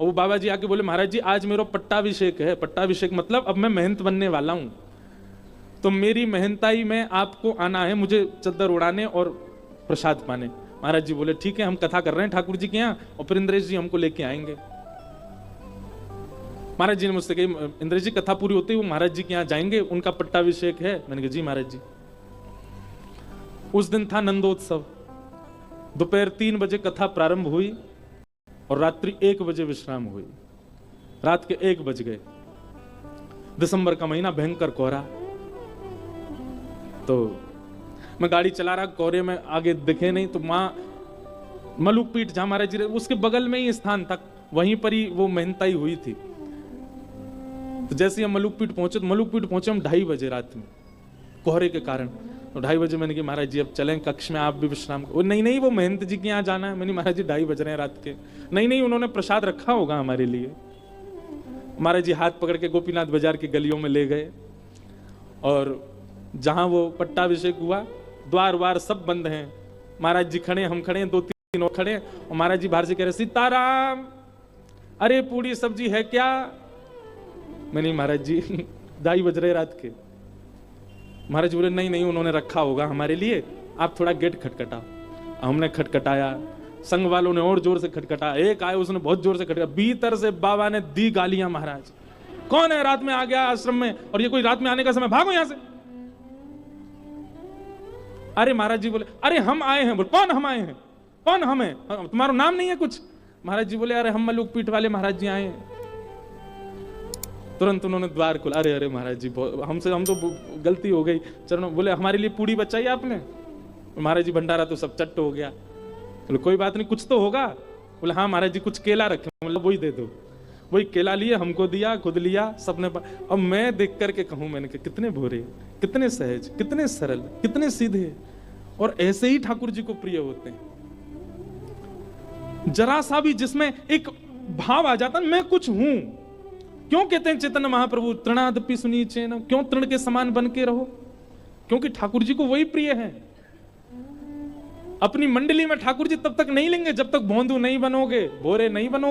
और वो बाबा जी आके बोले महाराज जी आज मेरा पट्टाभिषेक है। पट्टाभिषेक मतलब अब मैं महंत बनने वाला हूं, तो मेरी महंताई में आपको आना है, मुझे चद्दर उड़ाने और प्रसाद पाने। महाराज जी बोले ठीक है, हम कथा कर रहे हैं ठाकुर जी के यहाँ और फिर इंद्रेश जी हमको लेके आएंगे। महाराज जी ने मुझसे कही इंद्रेश जी कथा पूरी होती है वो महाराज जी के यहाँ जाएंगे, उनका पट्टाभिषेक है। मैंने कहा जी महाराज जी। उस दिन था नंदोत्सव। दोपहर 3 बजे कथा प्रारंभ हुई और रात्रि 1 बजे विश्राम हुई। रात के 1 बज गए। दिसंबर का महीना, भयंकर कोहरा। तो मैं गाड़ी चला रहा, कोहरे में आगे दिखे नहीं, तो मां मलुक पीठ जहां महाराज जी उसके बगल में ही स्थान था, वहीं पर ही वो महंताई हुई थी। तो जैसे हम मलुक पीठ पहुंचे, तो मलुक पीठ पहुंचे हम 2:30 बजे रात में, कोहरे के कारण। तो 2:30 बजे मैंने कहा महाराज जी अब चलें कक्ष में, आप भी विश्राम करो। नहीं वो महंत जी के यहाँ जाना है। मैंने महाराज जी 2:30 बज रहे हैं रात के। नहीं उन्होंने प्रसाद रखा होगा हमारे लिए। महाराज जी हाथ पकड़ के गोपीनाथ बाजार की गलियों में ले गए और जहां वो पट्टाभिषेक हुआ, द्वार वार सब बंद हैं। महाराज जी खड़े, हम खड़े, 2-3 और खड़े, और महाराज जी बाहर से कह रहे सीताराम, अरे पूरी सब्जी है क्या? मैंने महाराज जी 2:30 बज रहे रात के। महाराज बोले नहीं उन्होंने रखा होगा हमारे लिए, आप थोड़ा गेट खटखटाओ। हमने खटखटाया, संघ वालों ने और जोर से खटखटाया। एक आए, उसने बहुत जोर से खटखटाया। भीतर से बाबा ने दी गालियां, महाराज कौन है रात में आ गया आश्रम में, और ये कोई रात में आने का समय, भागो यहां से। अरे महाराज जी बोले अरे हम आए हैं। बोले कौन हम आए हैं? कौन हम है? तुम्हारा नाम नहीं है कुछ? महाराज जी बोले अरे हम मलुक पीठ वाले महाराज जी आए हैं। तुरंत उन्होंने द्वार खोला। अरे महाराज जी हम तो गलती हो गई चरणों। बोले हमारे लिए पूड़ी बचाई आपने? महाराज जी भंडारा तो सब चट्ट हो गया। बोले कोई बात नहीं, कुछ तो होगा। बोले हाँ महाराज जी कुछ केला रखे, मतलब वही दे दो। वही केला लिए, हमको दिया, खुद लिया, सबने। अब मैं देख करके कहूं, मैंने कहा कितने भोरे, कितने सहज, कितने सरल, कितने सीधे, और ऐसे ही ठाकुर जी को प्रिय होते हैं। जरा सा भी जिसमें एक भाव आ जाता मैं कुछ हूं। क्यों कहते हैं चैतन्य महाप्रभु तृणादपि सुनीचे न, क्यों तृण के समान बन के रहो? क्योंकि ठाकुर जी को वही प्रिय है। अपनी मंडली में ठाकुर जी तब तक नहीं लेंगे जब तक भोंदू नहीं बनोगे, भोरे नहीं बनोगे।